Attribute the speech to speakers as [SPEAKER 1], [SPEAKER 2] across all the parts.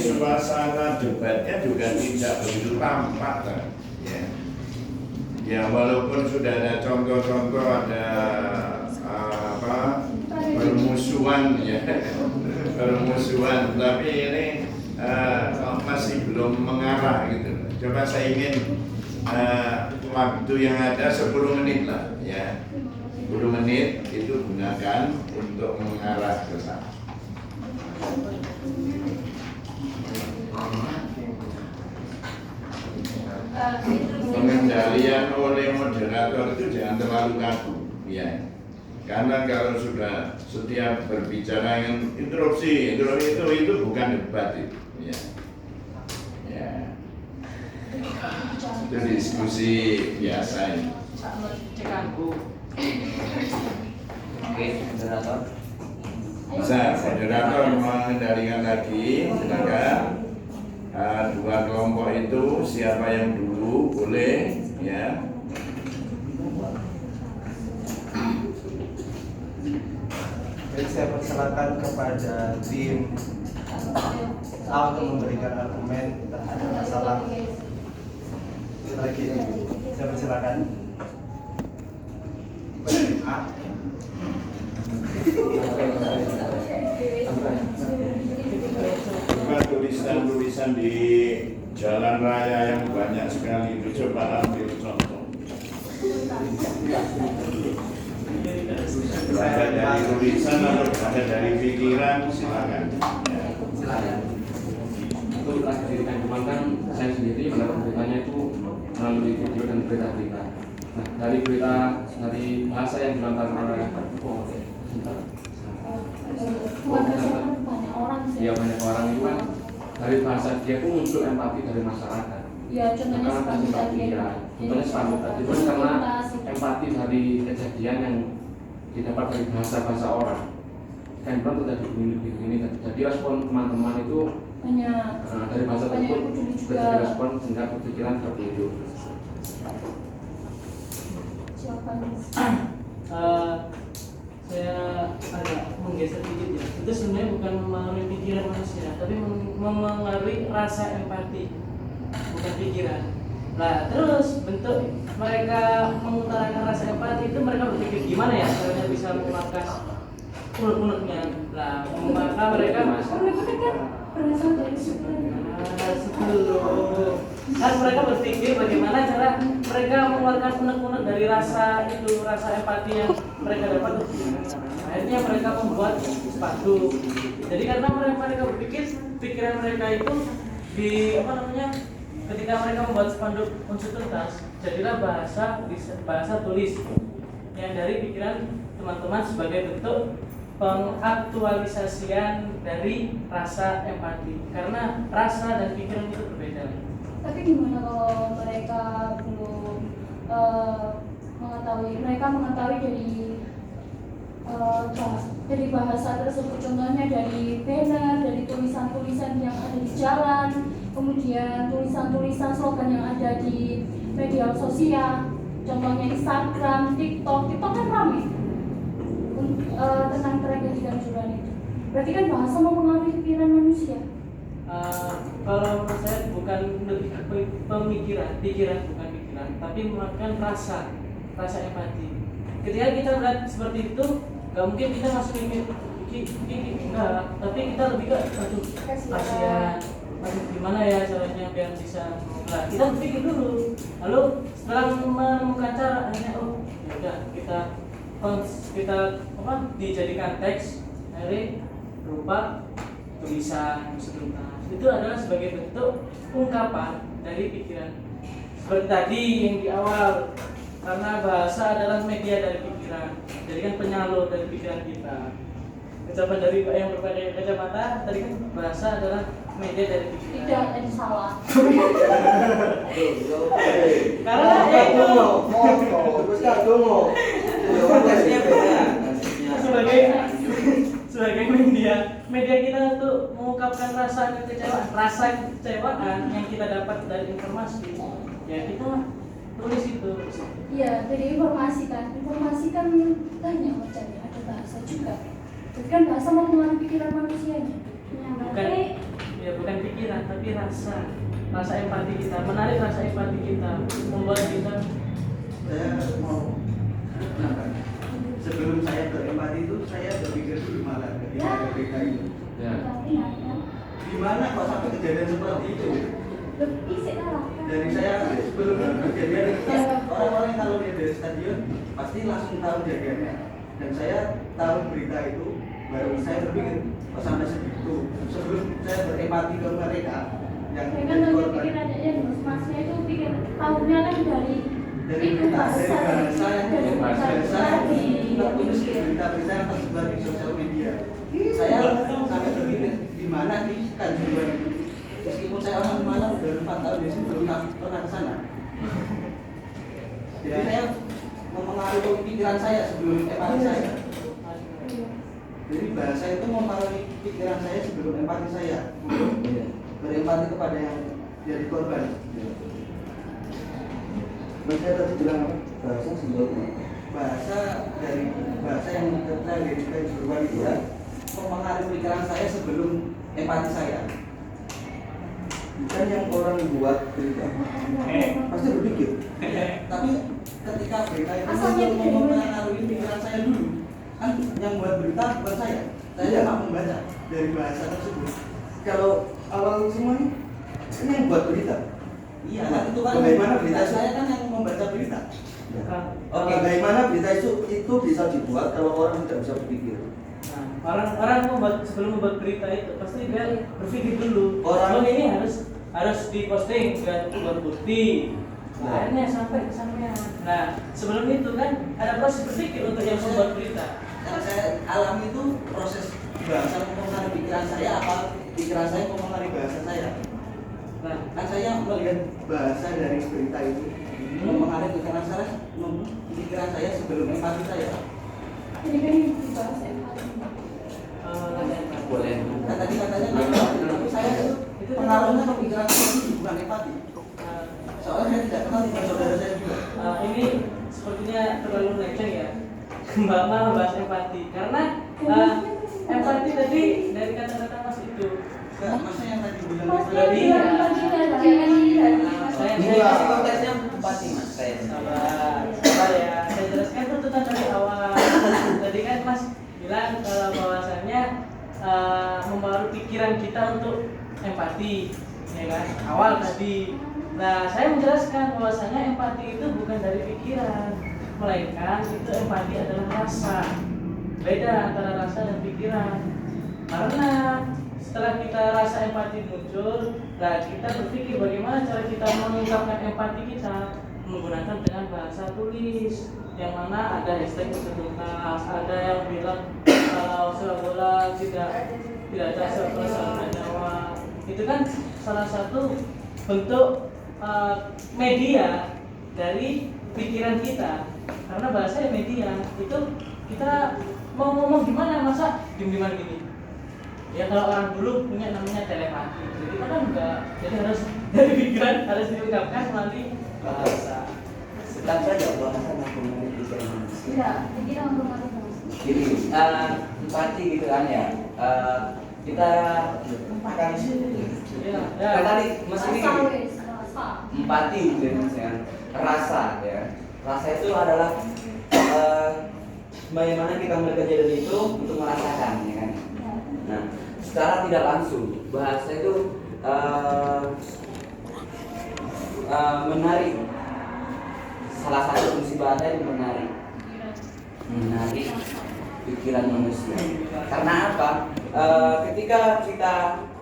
[SPEAKER 1] suasana debatnya juga tidak begitu tampak kan? Ya. Ya walaupun sudah ada contoh-contoh ada permusuhan ya, permusuhan, tapi ini masih belum mengarah gitu. Coba saya ingin waktu yang ada 10 menit lah ya, 10 menit itu gunakan untuk mengarah ke sana. Pengendalian oleh moderator itu jangan terlalu kaku ya, karena kalau sudah setiap berbicara yang interupsi itu bukan debat itu ya. Ya. Itu diskusi biasa ini.
[SPEAKER 2] Oke, moderator.
[SPEAKER 1] Bisa, moderator mengendalikan lagi, silakan. Dua kelompok itu siapa yang dulu boleh ya.
[SPEAKER 3] Jadi saya persilakan kepada tim A untuk memberikan argumen terhadap masalah lagi. Saya persilakan tim A.
[SPEAKER 1] Tulisan-tulisan di jalan raya yang banyak sekali itu coba ambil contoh. Berada dari tulisan atau berada dari pikiran, silakan. Ya.
[SPEAKER 2] Silakan. Untuk cerita cuman kan saya sendiri mendapat beritanya itu melalui video dan berita-berita. Nah, dari bahasa yang dilontarkan oleh banyak orang itu kan dari bahasa dia itu muncul empati dari masyarakat.
[SPEAKER 4] Ya, contohnya seperti tadi.
[SPEAKER 2] Ya, contohnya seperti tadi. Itu karena empati dari kejadian yang didapat dari bahasa orang. Kan belum terjadi begini. Jadi respon teman-teman itu
[SPEAKER 4] banyak
[SPEAKER 2] dari bahasa tersebut terjadi respon sehingga berpikiran seperti itu.
[SPEAKER 5] Saya agak menggeser sedikit ya. Itu sebenarnya bukan melalui pikiran manusia, tapi melalui rasa empati, bukan pikiran. Nah, terus bentuk mereka mengutarakan rasa empati itu mereka berpikir gimana ya caranya bisa mengeluarkan unek-uneknya. Nah, maka mereka kan mereka berpikir bagaimana cara mereka mengeluarkan unek-unek dari rasa empati yang mereka dapat. Akhirnya mereka membuat sepatu. Jadi karena mereka berpikir pikiran mereka itu ketika mereka membuat spanduk unsur tuntas, jadilah bahasa tulis yang dari pikiran teman-teman sebagai bentuk pengaktualisasian dari rasa empati, karena rasa dan pikiran itu berbeda.
[SPEAKER 4] Tapi gimana kalau mereka belum mengetahui dari bahasa tersebut, contohnya dari banner, dari tulisan-tulisan yang ada di jalan, kemudian tulisan-tulisan slogan yang ada di media sosial, contohnya Instagram, TikTok kan ramai tentang tragedi Kanjuruhan itu. Berarti kan bahasa mempengaruhi pikiran manusia.
[SPEAKER 5] Kalau menurut saya bukan lebih ke pikiran bukan pikiran, tapi melakukan rasa empati. Ketika kita melihat seperti itu, nggak mungkin kita langsung mikir enggak, tapi kita lebih ke kasihan, gimana ya caranya biar bisa. Nah, kita berpikir dulu, lalu setelah menemukan cara, akhirnya ya udah kita dijadikan teks dari berupa tulisan sebentar. Itu adalah sebagai bentuk ungkapan dari pikiran. Seperti tadi yang di awal, karena bahasa adalah media dari pikiran, jadi kan penyalur dari pikiran kita. Ucapan dari Pak yang berpakai kacamata, tadi kan bahasa adalah media dari pikiran.
[SPEAKER 4] Tidak, ini salah.
[SPEAKER 5] Karena sebagai media kita untuk mengungkapkan rasa kekecewaan yang kita dapat dari informasi, ya kita tulis itu.
[SPEAKER 4] Iya, jadi informasi kan banyak macamnya, ada bahasa juga. Jadi kan bahasa mempengaruhi pikiran manusianya.
[SPEAKER 5] Bukan pikiran tapi rasa empati kita, menarik rasa empati kita, membuat kita.
[SPEAKER 6] Saya mau menambah. Sebelum saya berempati itu saya berpikir dulu malah ketika ada berita itu.
[SPEAKER 2] Ya.
[SPEAKER 6] Gimana kok sampai kejadian seperti itu? Dari saya sebelum kejadian itu kan orang-orang kalau lihat dari stadion pasti langsung tahu kejadiannya. Dan saya tahu berita itu baru saya berpikir kok sampai segitu. Sebelum saya berempati ke mereka yang
[SPEAKER 4] Mereka nggak pikir aja ya, masnya itu pikir tahunya kan dari itu bahasa
[SPEAKER 6] dari bahasa
[SPEAKER 4] di
[SPEAKER 6] tertulis di berita-berita yang tersebar di sosial media. Saya sampai berpikir di mana di Kanjuruhan itu. Meskipun saya orang Malang udah 4 tahun di sini belum pernah ke sana. Jadi saya mempengaruhi pikiran saya sebelum empati saya. Jadi bahasa itu mempengaruhi pikiran saya sebelum empati saya. Berempati kepada yang jadi korban.
[SPEAKER 7] Saya tadi bilang bahasa sebelumnya.
[SPEAKER 6] Bahasa dari bahasa yang kita dari Kanjuruhan itu mempengaruhi pikiran saya sebelum empati saya.
[SPEAKER 7] Bukan yang orang buat berita. Pasti berpikir.
[SPEAKER 6] Tapi ketika berita itu mempengaruhi pikiran saya dulu. Kan yang buat berita bukan saya. Saya cuma membaca dari bahasa tersebut.
[SPEAKER 7] Kalau awal semuanya ini yang buat berita.
[SPEAKER 6] Iya, kan itu kan
[SPEAKER 7] Bagaimana berita itu?
[SPEAKER 6] saya kan yang membaca berita.
[SPEAKER 7] Oke, bagaimana berita itu bisa dibuat kalau orang tidak bisa berpikir?
[SPEAKER 5] Nah, orang sebelum membuat berita itu pasti dia berpikir dulu.
[SPEAKER 7] Orang-
[SPEAKER 5] Ini harus diposting dan buat bukti.
[SPEAKER 7] Nah.
[SPEAKER 5] Akhirnya sampai kesampaian. Nah, sebelum itu kan ada proses berpikir untuk yang membuat berita.
[SPEAKER 6] Yang saya alami itu proses bahasa mempengaruhi pikiran saya apa pikiran saya mempengaruhi bahasa saya.
[SPEAKER 5] Nah,
[SPEAKER 6] Kan saya melihat bahasa dari berita itu mempengaruhi pikiran saya sebelum empati saya.
[SPEAKER 4] Jadi kan ini dibahas empati.
[SPEAKER 2] Boleh.
[SPEAKER 6] Kan tadi katanya tapi saya itu pengaruhnya ke pikiran saya itu bukan empati. Soalnya saya tidak kenal dengan saudara saya juga.
[SPEAKER 5] ini sepertinya terlalu melenceng ya. Mbak Ma membahas empati karena empati tadi dari kata-kata Mas itu.
[SPEAKER 6] Enggak, maksudnya yang tadi bilang
[SPEAKER 4] Mas
[SPEAKER 6] itu
[SPEAKER 4] dia bilang tadi dari
[SPEAKER 5] Saya kasih
[SPEAKER 7] konteksnya empati mas.
[SPEAKER 5] sabar ya. Saya jelaskan tuntutan dari awal. Tadi kan Mas bilang kalau bahwasannya mempengaruhi pikiran kita untuk empati, ya kan? Awal tadi. Nah, saya menjelaskan bahwasanya empati itu bukan dari pikiran, melainkan itu empati adalah rasa. Beda antara rasa dan pikiran. Karena setelah kita rasa empati muncul, nah kita berpikir bagaimana cara kita mengungkapkan empati kita menggunakan dengan bahasa tulis, yang mana ada hashtag tuntas, ada yang bilang kalau sepak bola tidak ada sepak nyawa. Itu kan salah satu bentuk media dari pikiran kita, karena bahasa ya media itu kita mau ngomong gimana masa diem-dieman gini ya. Kalau orang dulu punya namanya telepati, jadi kita kan enggak, jadi harus dari pikiran harus diungkapkan melalui bahasa.
[SPEAKER 7] Sedang saja bahasa mempengaruhi pikiran manusia.
[SPEAKER 4] Tidak, pikiran mempengaruhi.
[SPEAKER 7] Jadi empati gitu kan ya. Kita akan
[SPEAKER 5] Ya,
[SPEAKER 7] kan tadi Mas ini
[SPEAKER 4] Rasa wes, rasa.
[SPEAKER 7] empati gitu ya, Mas, ya. Rasa ya. Rasa itu adalah bagaimana kita melihat kejadian itu untuk merasakan ya kan. Nah, secara tidak langsung bahasa itu menarik. Salah satu fungsi bahasa itu menarik pikiran manusia. Karena apa? Ketika kita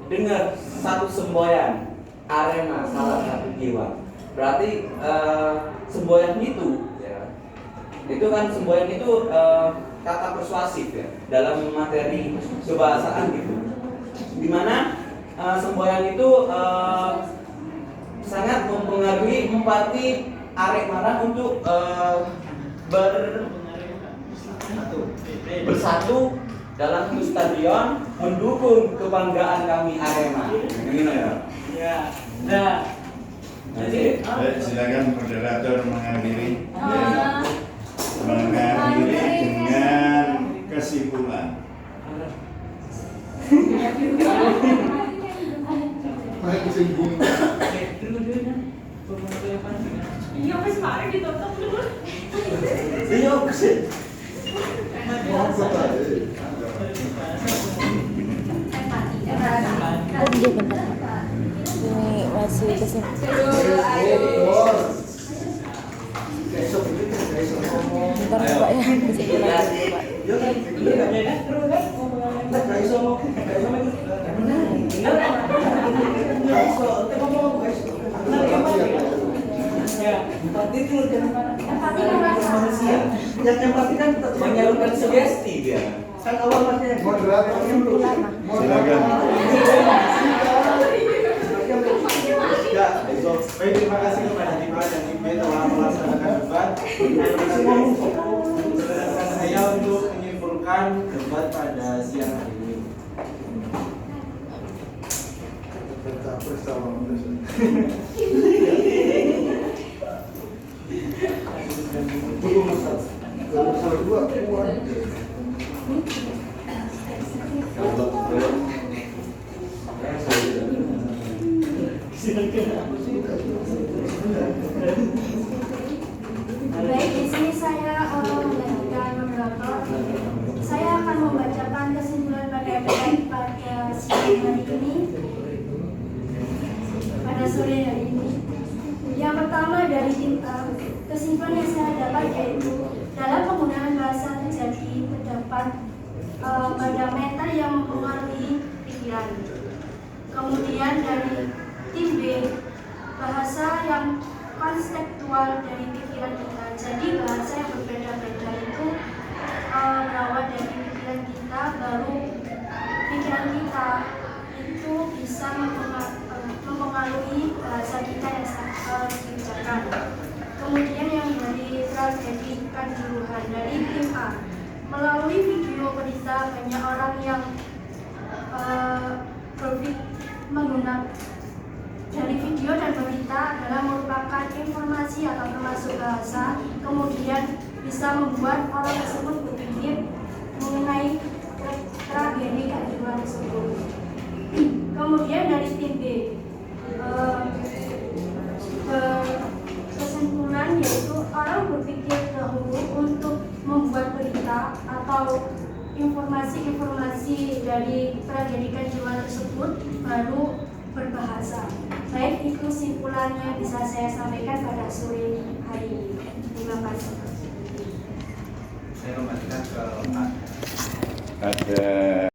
[SPEAKER 7] dengar satu semboyan Arema salah satu jiwa, berarti semboyan itu ya, itu kan semboyan itu kata persuasif ya dalam materi kebahasaan gitu, dimana semboyan itu sangat mempengaruhi empati Arek Marang untuk bersatu dalam satu stadion mendukung kebanggaan kami Arema. Gimana ya?
[SPEAKER 5] Ya. Nah, jadi
[SPEAKER 1] Silakan moderator mengakhiri.
[SPEAKER 4] Ah.
[SPEAKER 1] Mengakhiri dengan kesimpulan.
[SPEAKER 3] Baik,
[SPEAKER 4] Iya, wis mari ditutup dulu.
[SPEAKER 6] Iya, sih.
[SPEAKER 8] Ini masih kesini. Bentar Pak ya, kesimpulan Pak.
[SPEAKER 6] Yang pasti kan menyalurkan sugesti dia. Kan awal masnya
[SPEAKER 1] Silakan.
[SPEAKER 3] Ya, baik, terima kasih kepada Dimas dan Ibe telah melaksanakan debat. Sedangkan saya untuk menyimpulkan debat pada siang hari ini.
[SPEAKER 4] Baik, di sini saya menjadikan moderator. Saya akan membacakan kesimpulan pada siang hari ini, pada sore hari ini. Yang pertama dari kesimpulan yang saya dapat yaitu dalam penggunaan bahasa terjadi terdapat pada mental yang mempengaruhi pikiran. Kemudian dari tim B, bahasa yang konseptual dari pikiran kita. Jadi bahasa yang berbeda-beda itu berawal dari pikiran kita, baru pikiran kita itu bisa mempengaruhi bahasa kita yang dibicarakan. Kemudian yang dari tragedi kanjuruhan dari tim A, melalui video berita banyak orang yang menggunakan dari video dan berita adalah merupakan informasi atau termasuk bahasa, kemudian bisa membuat orang tersebut berpikir mengenai tragedi kanjuruhan tersebut. Kemudian dari tim B, kesimpulan yaitu orang berpikir dahulu untuk membuat berita atau informasi-informasi dari tragedi kanjuruhan tersebut baru berbahasa. Baik, itu kesimpulannya bisa saya sampaikan pada sore hari ini. Terima kasih.
[SPEAKER 3] Saya kembalikan ke Pak.
[SPEAKER 1] Ada